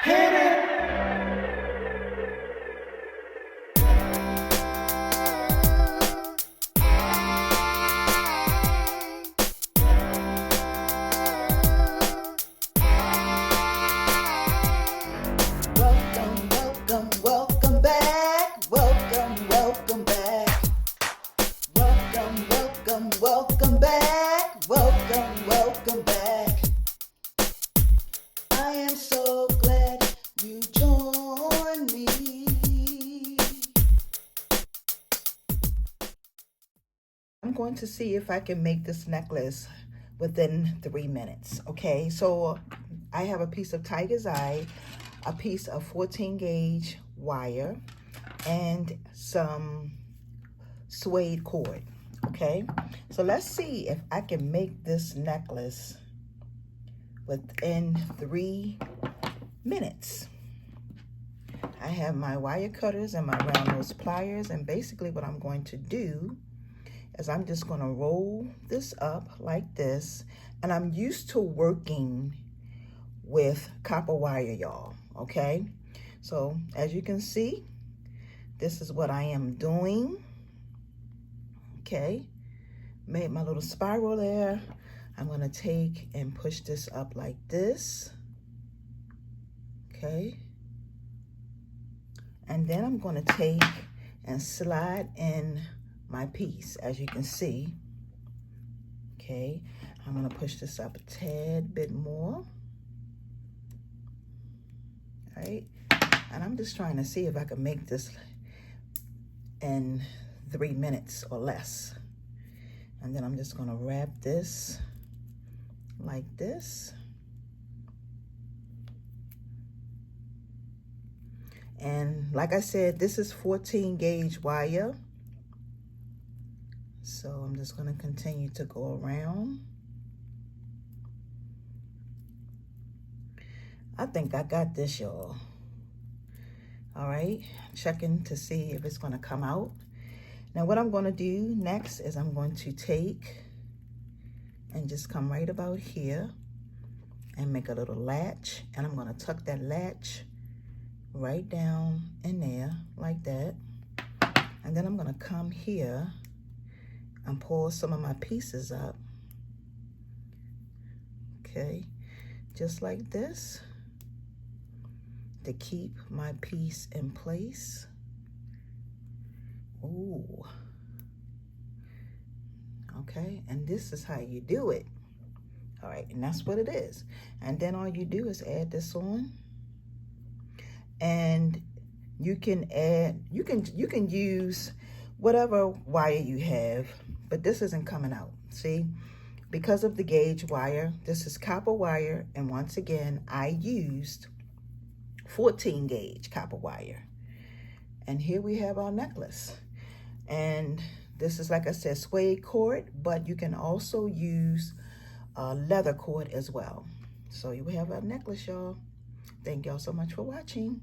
Hit it. Welcome, welcome, welcome back. Welcome, welcome back. Welcome, welcome, welcome back. Welcome, welcome back. I am so glad you joined me. I'm going to see if I can make this necklace within 3 minutes. Okay, so I have a piece of Tiger's Eye, a piece of 14 gauge wire, and some suede cord. Okay, so let's see if I can make this necklace within 3 minutes. I have my wire cutters and my round nose pliers, and basically what I'm going to do is I'm just going to roll this up like this, and I'm used to working with copper wire, y'all. Okay, so as you can see, this is what I am doing. Okay, made my little spiral there. I'm going to take and push this up like this. Okay, and then I'm going to take and slide in my piece, as you can see. Okay, I'm going to push this up a tad bit more. All right, and I'm just trying to see if I can make this in 3 minutes or less. And then I'm just going to wrap this like this. And like I said, this is 14 gauge wire. So I'm just going to continue to go around. I think I got this, y'all. All right, checking to see if it's going to come out. Now what I'm going to do next is I'm going to take and just come right about here and make a little latch, and I'm going to tuck that latch right down in there like that. And then I'm going to come here and pull some of my pieces up. Okay, just like this, to keep my piece in place. Ooh. Okay, and this is how you do it. All right, and that's what it is. And then all you do is add this on, and you can add, you can use whatever wire you have, but this isn't coming out. See, because of the gauge wire, this is copper wire, and once again I used 14 gauge copper wire. And here we have our necklace. And this is, like I said, suede cord, but you can also use leather cord as well. So you have a necklace, y'all. Thank y'all so much for watching.